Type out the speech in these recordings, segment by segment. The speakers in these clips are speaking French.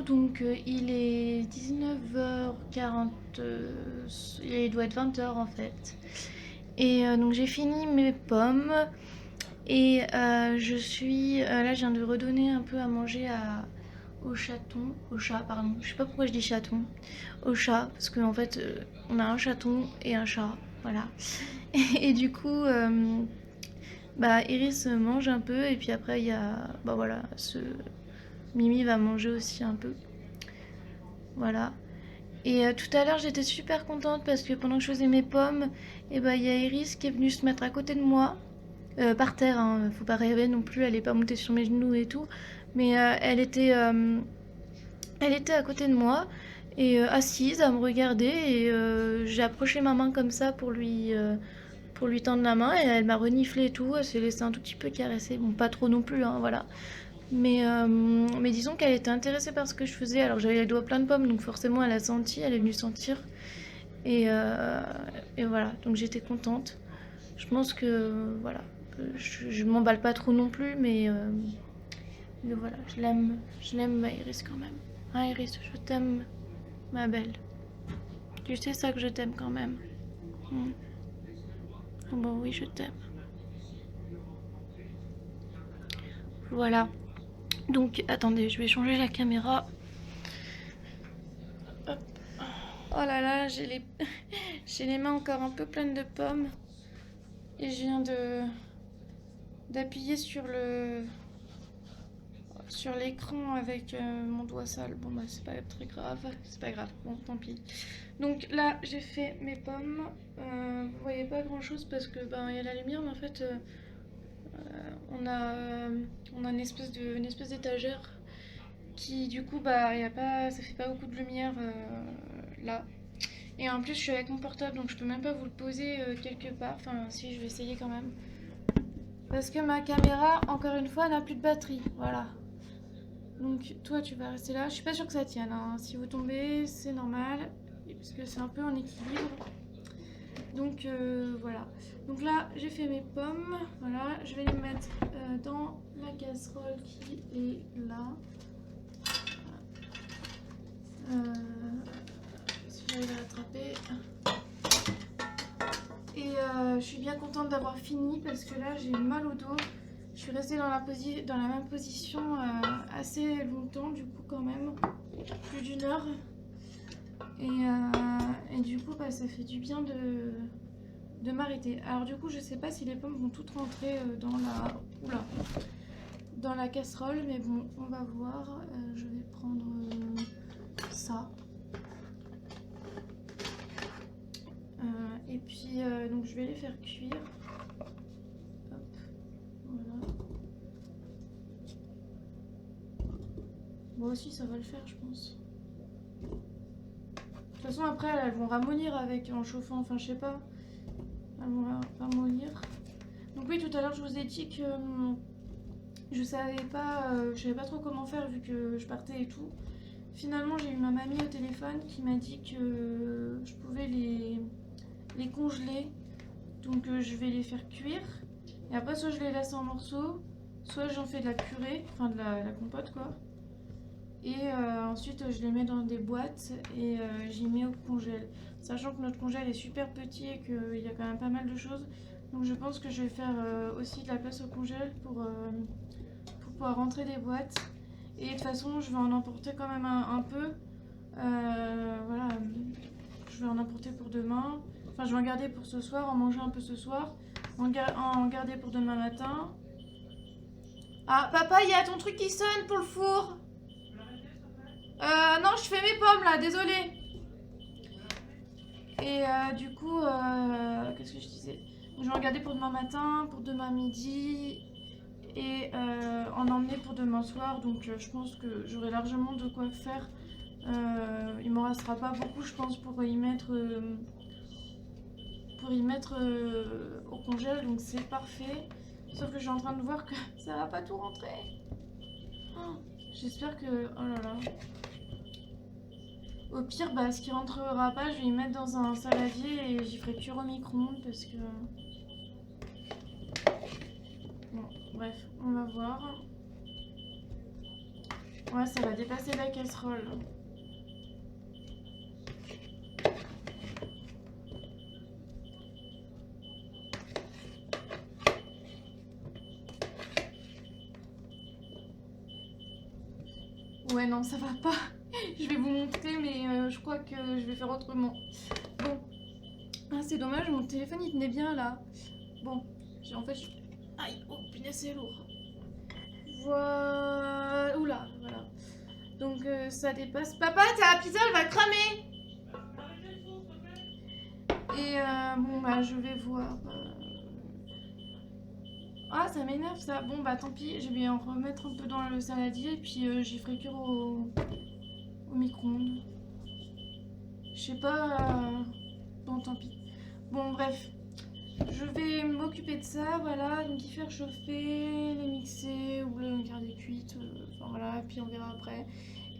donc il est 19h40, il doit être 20h en fait. Et donc j'ai fini mes pommes et là je viens de redonner un peu à manger au chat pardon, je sais pas pourquoi je dis chaton, au chat parce qu'en fait on a un chaton et un chat, voilà. Et du coup bah Iris mange un peu et puis après il y a bah voilà Mimi va manger aussi un peu, voilà. Et tout à l'heure j'étais super contente parce que pendant que je faisais mes pommes, et bah il y a Iris qui est venue se mettre à côté de moi, par terre, hein, faut pas rêver non plus, elle est pas montée sur mes genoux et tout, mais elle était à côté de moi et assise à me regarder et j'ai approché ma main comme ça pour lui tendre la main et elle m'a reniflé et tout, elle s'est laissée un tout petit peu caresser, bon pas trop non plus, hein, voilà. Mais disons qu'elle était intéressée par ce que je faisais, alors j'avais les doigts pleins de pommes, donc forcément elle a senti, elle est venue sentir. Et, euh, et voilà, donc j'étais contente. Je pense que voilà, je m'emballe pas trop non plus, mais voilà, je l'aime ma Iris quand même. Hein Iris, je t'aime, ma belle. Tu sais ça que je t'aime quand même. Mm. Oh bon oui, je t'aime. Voilà. Donc attendez, je vais changer la caméra. Hop. Oh là là, j'ai les mains encore un peu pleines de pommes et je viens de d'appuyer sur l'écran avec mon doigt sale. Bon bah c'est pas très grave, c'est pas grave, bon tant pis. Donc là j'ai fait mes pommes, vous voyez pas grand chose parce que ben il y a la lumière mais en fait on a une espèce d'étagère qui du coup bah y a pas, ça fait pas beaucoup de lumière là. Et en plus je suis avec mon portable donc je peux même pas vous le poser quelque part, enfin si je vais essayer quand même. Parce que ma caméra encore une fois n'a plus de batterie, voilà. Donc toi tu vas rester là, je suis pas sûre que ça tienne, hein. Si vous tombez c'est normal, parce que c'est un peu en équilibre. Donc voilà. Donc là j'ai fait mes pommes, voilà, je vais les mettre dans la casserole qui est là. Si j'arrive à l'attraper. Et je suis bien contente d'avoir fini parce que là j'ai mal au dos. Je suis restée dans la même position assez longtemps du coup quand même, plus d'une heure. Et du coup bah, ça fait du bien de m'arrêter. Alors du coup je sais pas si les pommes vont toutes rentrer dans la casserole, mais bon on va voir. Je vais prendre ça. Et puis donc je vais les faire cuire. Hop, voilà. Moi aussi ça va le faire je pense. De toute façon après elles vont ramollir en chauffant, enfin je sais pas. Elles vont ramollir. Donc oui tout à l'heure je vous ai dit que je savais pas trop comment faire vu que je partais et tout. Finalement j'ai eu ma mamie au téléphone qui m'a dit que je pouvais les congeler. Donc je vais les faire cuire. Et après soit je les laisse en morceaux, soit j'en fais de la purée, enfin de la compote quoi. Et ensuite je les mets dans des boîtes et j'y mets au congèle. Sachant que notre congèle est super petit et qu'il y a quand même pas mal de choses. Donc je pense que je vais faire aussi de la place au congèle pour pouvoir rentrer des boîtes. Et de toute façon je vais en emporter quand même un peu. Voilà, je vais en emporter pour demain. Enfin je vais en garder pour ce soir, en manger un peu ce soir. En garder pour demain matin. Ah papa, il y a ton truc qui sonne pour le four. Non, je fais mes pommes là, désolé. Et du coup, qu'est-ce que je disais? Je vais en garder pour demain matin, pour demain midi et en emmener pour demain soir. Donc je pense que j'aurai largement de quoi faire. Il m'en restera pas beaucoup, je pense, pour y mettre au congèle. Donc c'est parfait. Sauf que je suis en train de voir que ça va pas tout rentrer. Oh, j'espère que... Oh là là. Au pire, bah, ce qui rentrera pas, je vais y mettre dans un saladier et j'y ferai cuire au micro-ondes parce que... Bon, bref, on va voir. Ouais, ça va dépasser la casserole. Ouais, non, ça va pas. Je vais vous montrer, mais je crois que je vais faire autrement. Bon. Ah, c'est dommage, mon téléphone il tenait bien là. Bon, en fait, aïe, oh punaise, c'est lourd. Voilà. Oula, voilà. Donc ça dépasse. Papa, ta pizza elle va cramer. Et bon, bah je vais voir. Ah, ça m'énerve ça. Bon, bah tant pis, je vais en remettre un peu dans le saladier et puis j'y ferai cuire au micro-ondes. Je sais pas. Bon, tant pis. Bon, bref. Je vais m'occuper de ça, voilà. Donc, y faire chauffer, les mixer ou le garder cuite. Enfin, voilà. Et puis, on verra après.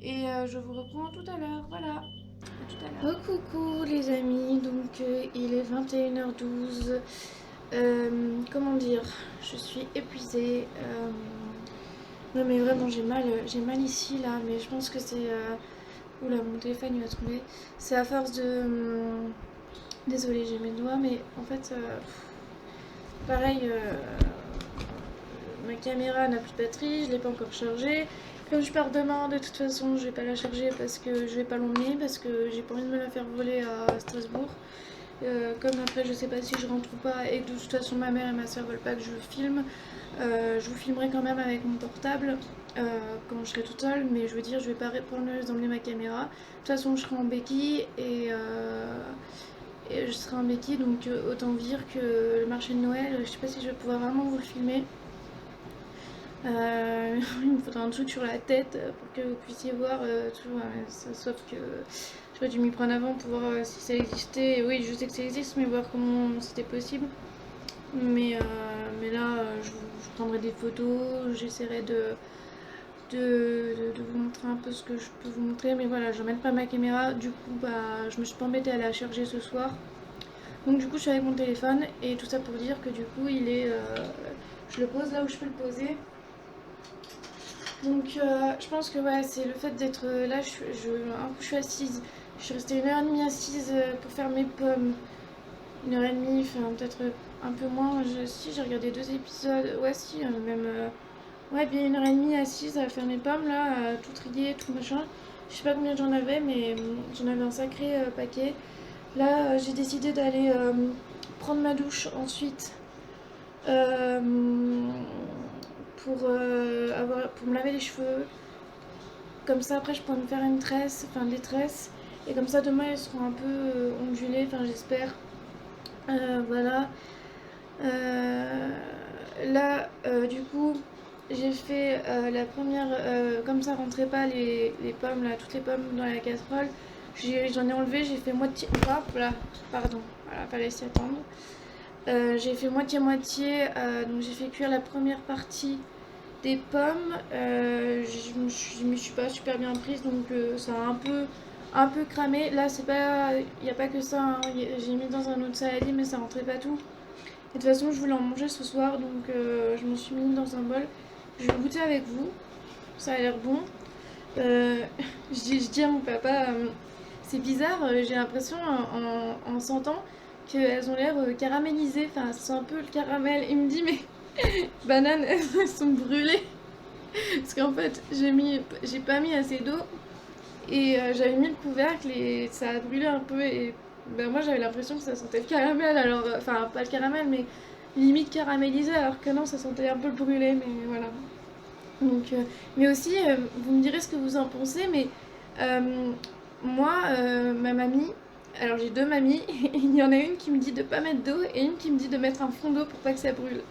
Et je vous reprends tout à l'heure. Voilà. À tout à l'heure. Oh, coucou, les amis. Donc, il est 21h12. Comment dire? Je suis épuisée. Non, mais vraiment, j'ai mal ici, là. Mais je pense que c'est... Oula, mon téléphone il va tomber. C'est à force de. Désolée, j'ai mes doigts, mais en fait, pareil, ma caméra n'a plus de batterie, je l'ai pas encore chargée. Comme je pars demain, de toute façon, je vais pas la charger parce que je vais pas l'emmener, parce que j'ai pas envie de me la faire voler à Strasbourg. Comme après, je sais pas si je rentre ou pas, et que de toute façon, ma mère et ma soeur veulent pas que je filme. Je vous filmerai quand même avec mon portable quand je serai toute seule, mais je veux dire, je vais pas répondre d'emmener ma caméra. De toute façon, je serai en béquille et je serai en béquille, donc autant dire que le marché de Noël, je sais pas si je vais pouvoir vraiment vous le filmer. Il me faudra un truc sur la tête pour que vous puissiez voir tout, sauf que j'aurais dû m'y prendre avant pour voir si ça existait. Oui, je sais que ça existe, mais voir comment c'était possible. Mais là, je prendrai des photos, j'essaierai de vous montrer un peu ce que je peux vous montrer. Mais voilà, je n'emmène pas ma caméra. Du coup, bah, je me suis pas embêtée à la charger ce soir. Donc du coup, je suis avec mon téléphone. Et tout ça pour dire que du coup, il est... je le pose là où je peux le poser. Donc je pense que ouais, c'est le fait d'être là. Je suis assise. Je suis restée 1h30 assise pour faire mes pommes. 1h30, enfin peut-être un peu moins. Si j'ai regardé 2 épisodes, ouais si, même ouais bien 1h30 assise à faire mes pommes là, à tout trier, tout machin. Je sais pas combien j'en avais, mais j'en avais un sacré paquet. Là j'ai décidé d'aller prendre ma douche ensuite pour me laver les cheveux. Comme ça après je pourrais me faire une tresse, enfin des tresses. Et comme ça demain elles seront un peu ondulées, enfin j'espère. Voilà. Là, du coup, j'ai fait la première. Comme ça rentrait pas les pommes, là, toutes les pommes dans la casserole. J'en ai enlevé, j'ai fait moitié. Hop là, pardon, voilà, fallait s'y attendre. J'ai fait moitié-moitié, donc j'ai fait cuire la première partie des pommes. Je me suis pas super bien prise, donc ça a un peu cramé. Là, c'est pas, il n'y a pas que ça, hein. J'ai mis dans un autre saladier, mais ça rentrait pas tout. Et de toute façon, je voulais en manger ce soir, donc je m'en suis mis dans un bol. Je vais goûter avec vous. Ça a l'air bon. Je dis à mon papa, c'est bizarre, j'ai l'impression en sentant qu'elles ont l'air caramélisées. Enfin, ça sent un peu le caramel. Il me dit, mais bananes, elles sont brûlées. Parce qu'en fait, j'ai pas mis assez d'eau. Et j'avais mis le couvercle et ça a brûlé un peu. Et ben, moi, j'avais l'impression que ça sentait le caramel. Alors, enfin, pas le caramel, mais limite caramélisé. Alors que non, ça sentait un peu le brûlé. Mais voilà. Donc, mais aussi, vous me direz ce que vous en pensez, mais moi, ma mamie, alors j'ai 2 mamies, et il y en a une qui me dit de pas mettre d'eau et une qui me dit de mettre un fond d'eau pour pas que ça brûle.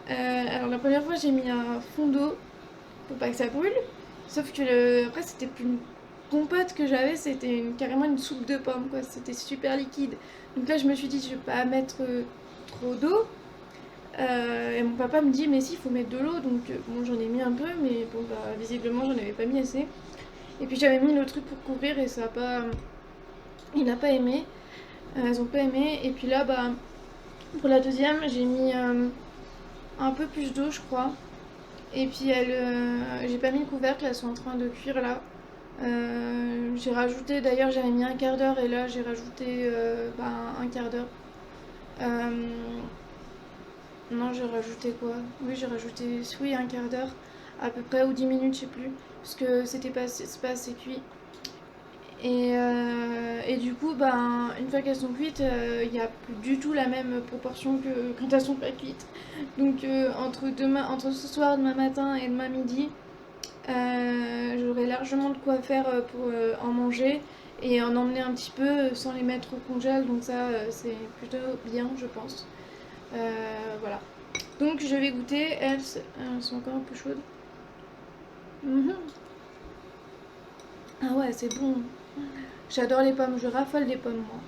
Alors la première fois, j'ai mis un fond d'eau pour pas que ça brûle, sauf que après, c'était plus une compote que j'avais, c'était carrément une soupe de pommes, quoi, c'était super liquide. Donc là, je me suis dit, je vais pas mettre trop d'eau. Et mon papa me dit mais si, il faut mettre de l'eau, donc bon, j'en ai mis un peu, mais bon bah visiblement j'en avais pas mis assez. Et puis j'avais mis le truc pour couvrir et ça a pas, il n'a pas aimé, elles ont pas aimé. Et puis là bah pour la deuxième j'ai mis un peu plus d'eau je crois, Et puis j'ai pas mis le couvercle, elles sont en train de cuire là. J'ai rajouté, d'ailleurs j'avais mis un quart d'heure et là j'ai rajouté un quart d'heure. Non, j'ai rajouté quoi? Oui, j'ai rajouté oui, un quart d'heure à peu près ou 10 minutes, je sais plus. Parce que c'est pas assez cuit. Et du coup, une fois qu'elles sont cuites, il n'y a plus du tout la même proportion que quand elles sont pas cuites. Donc entre ce soir, demain matin et demain midi, j'aurai largement de quoi faire pour en manger et en emmener un petit peu sans les mettre au congèle. Donc ça, c'est plutôt bien, je pense. Voilà. Donc je vais goûter. Elles sont encore un peu chaudes. Mhm. Ah ouais, c'est bon. J'adore les pommes, je raffole des pommes moi.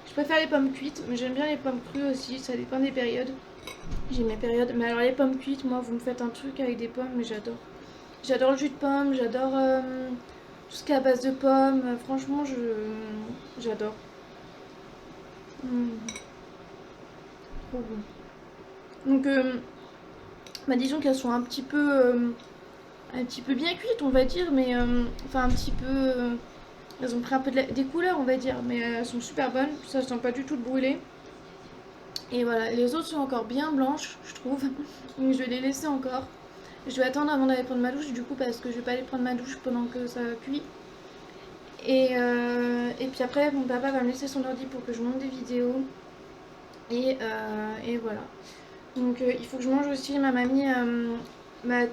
Je préfère les pommes cuites, mais j'aime bien les pommes crues aussi, ça dépend des périodes. J'ai mes périodes. Mais alors les pommes cuites, moi vous me faites un truc avec des pommes, mais j'adore. J'adore le jus de pomme, j'adore tout ce qui est à base de pommes. Franchement, j'adore. Mm, trop bon. Donc, disons qu'elles sont un petit peu bien cuites, on va dire, mais enfin un petit peu. Elles ont pris un peu des couleurs, on va dire, mais elles sont super bonnes. Ça sent pas du tout de brûler. Et voilà, les autres sont encore bien blanches, je trouve. Donc je vais les laisser encore. Je vais attendre avant d'aller prendre ma douche, du coup, parce que je vais pas aller prendre ma douche pendant que ça cuit. Et puis après, mon papa va me laisser son ordi pour que je monte des vidéos. Et voilà. Donc il faut que je mange aussi. Ma mamie, non, ma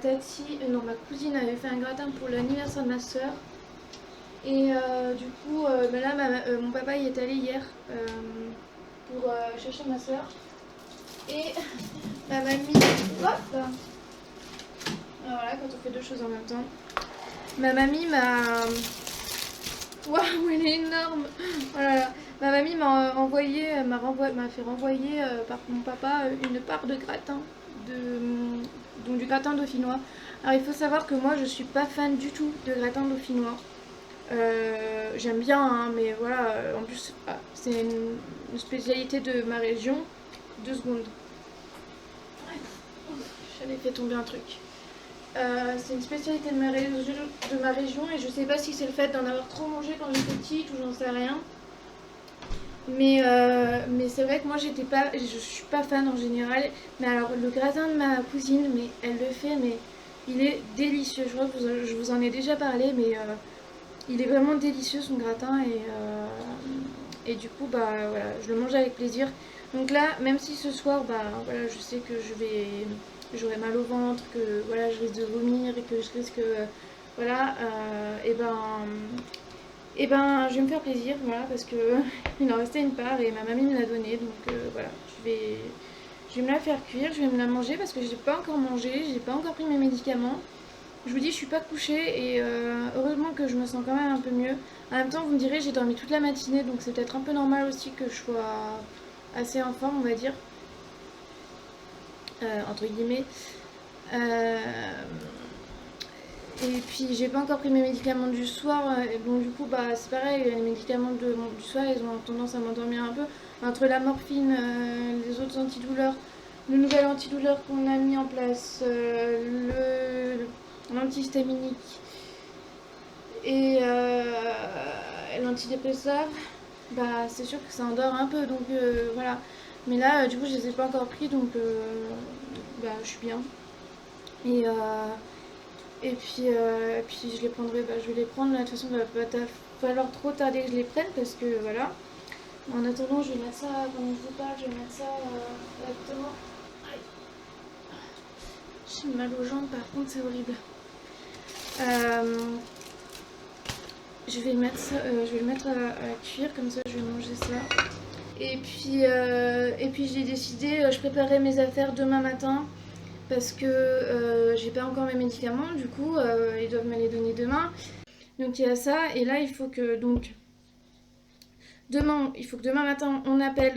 cousine avait fait un gratin pour l'anniversaire de ma soeur. Et du coup, là, mon papa y est allé hier pour chercher ma soeur. Et ma mamie. Hop! Voilà, quand on fait deux choses en même temps. Ma mamie m'a. Waouh, elle est énorme! Oh là là. Ma mamie m'a fait renvoyer par mon papa une part de gratin, donc du gratin dauphinois. Alors il faut savoir que moi je suis pas fan du tout de gratin dauphinois. J'aime bien, hein, mais voilà, en plus c'est une spécialité de ma région. 2 secondes. J'avais fait tomber un truc. C'est une spécialité de ma région et je sais pas si c'est le fait d'en avoir trop mangé quand j'étais petite ou j'en sais rien. Mais c'est vrai que moi je suis pas fan en général. Mais alors le gratin de ma cousine, mais elle le fait, mais il est délicieux. Je crois que je vous en ai déjà parlé, mais il est vraiment délicieux son gratin et du coup voilà, je le mange avec plaisir. Donc là, même si ce soir voilà, je sais que j'aurai mal au ventre, que voilà, je risque de vomir et que je risque voilà, je vais me faire plaisir, voilà, parce que il en restait une part et ma mamie me l'a donnée, donc voilà, je vais me la faire cuire, je vais me la manger parce que j'ai pas encore mangé, j'ai pas encore pris mes médicaments. Je vous dis, je suis pas couchée et heureusement que je me sens quand même un peu mieux. En même temps, vous me direz, j'ai dormi toute la matinée, donc c'est peut-être un peu normal aussi que je sois assez en forme, on va dire, entre guillemets. Euh, Et puis j'ai pas encore pris mes médicaments du soir, donc du coup c'est pareil, les médicaments du soir ils ont tendance à m'endormir un peu. Entre la morphine, les autres antidouleurs, le nouvel antidouleur qu'on a mis en place, l'antihistaminique et l'antidépresseur, c'est sûr que ça endort un peu, donc voilà. Mais là du coup je les ai pas encore pris, donc je suis bien. Et puis je les prendrai, je vais les prendre. Là, de toute façon, il va pas falloir trop tarder que je les prenne parce que voilà. En attendant, je vais mettre ça, pendant que je vous parle, je vais mettre ça directement. Aïe. J'ai mal aux jambes, par contre, c'est horrible. Je vais le mettre à cuire, comme ça je vais manger ça. Et puis j'ai décidé, je préparais mes affaires demain matin. Parce que j'ai pas encore mes médicaments, du coup ils doivent me les donner demain. Donc il y a ça, et là il faut que demain matin on appelle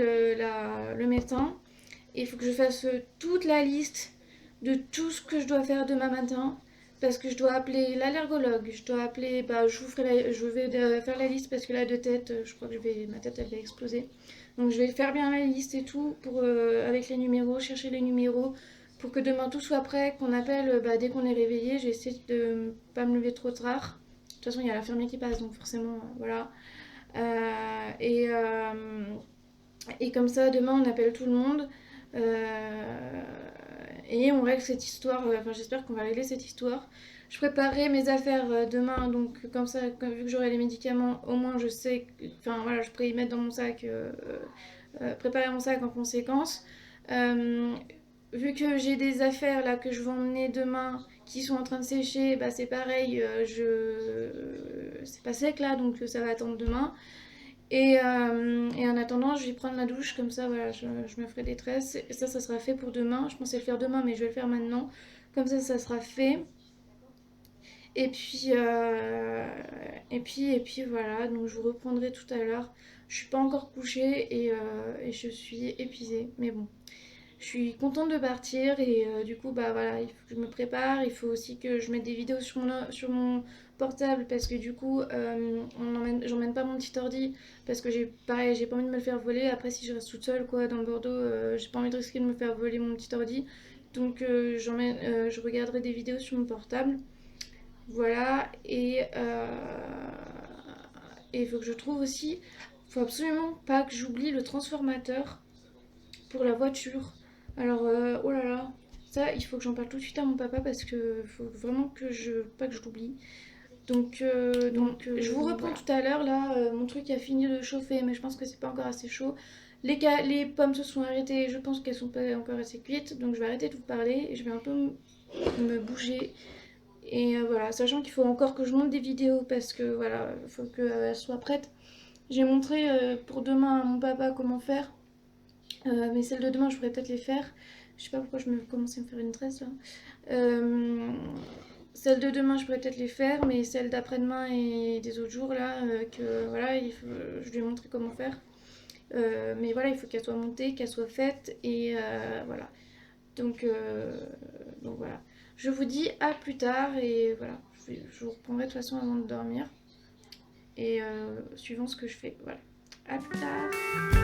le médecin, et il faut que je fasse toute la liste de tout ce que je dois faire demain matin. Parce que je dois appeler l'allergologue, je dois appeler, je vais faire la liste parce que là de tête, je crois que ma tête elle va exploser. Donc je vais faire bien la liste et tout avec les numéros, chercher les numéros, pour que demain tout soit prêt, qu'on appelle bah, dès qu'on est réveillé. J'essaie de pas me lever trop tard. De toute façon, il y a l'infirmier qui passe, donc forcément, voilà. Euh, et, euh, et comme ça, demain, on appelle tout le monde. Euh, et on règle cette histoire. Enfin, j'espère qu'on va régler cette histoire. Je préparerai mes affaires demain, donc comme ça, vu que j'aurai les médicaments, au moins je sais, enfin voilà, je pourrais y mettre dans mon sac, préparer mon sac en conséquence. Euh, Vu que j'ai des affaires là que je vais emmener demain qui sont en train de sécher, bah c'est pareil, c'est pas sec là, donc ça va attendre demain. Et en attendant, je vais prendre la douche, comme ça, voilà, je me ferai des tresses. Et ça sera fait pour demain. Je pensais le faire demain, mais je vais le faire maintenant. Comme ça sera fait. Et puis, et puis voilà, donc je vous reprendrai tout à l'heure. Je suis pas encore couchée et je suis épuisée. Mais bon, je suis contente de partir et du coup, bah voilà, il faut que je me prépare. Il faut aussi que je mette des vidéos sur mon portable parce que du coup, j'emmène pas mon petit ordi parce que pareil, j'ai pas envie de me le faire voler. Après, si je reste toute seule quoi, dans Bordeaux, j'ai pas envie de risquer de me faire voler mon petit ordi. Donc, je regarderai des vidéos sur mon portable. Voilà, et il faut que je trouve aussi, faut absolument pas que j'oublie le transformateur pour la voiture. Alors, oh là là, ça, il faut que j'en parle tout de suite à mon papa parce que faut vraiment pas que je l'oublie. Donc, je vous reprends voilà. Tout à l'heure, là, mon truc a fini de chauffer, mais je pense que c'est pas encore assez chaud. Les pommes se sont arrêtées, je pense qu'elles sont pas encore assez cuites, donc je vais arrêter de vous parler et je vais un peu me bouger. Et voilà, sachant qu'il faut encore que je monte des vidéos parce que voilà, il faut qu'elles soient prêtes. J'ai montré pour demain à mon papa comment faire, mais celles de demain je pourrais peut-être les faire. Je sais pas pourquoi je me commençais à me faire une tresse là. Celles de demain je pourrais peut-être les faire, mais celles d'après-demain et des autres jours là, que voilà, je lui ai montré comment faire. Mais voilà, il faut qu'elles soient montées, qu'elles soient faites et voilà. Donc voilà. Je vous dis à plus tard et voilà. Je vous reprendrai de toute façon avant de dormir. Et suivant ce que je fais. Voilà. À plus tard.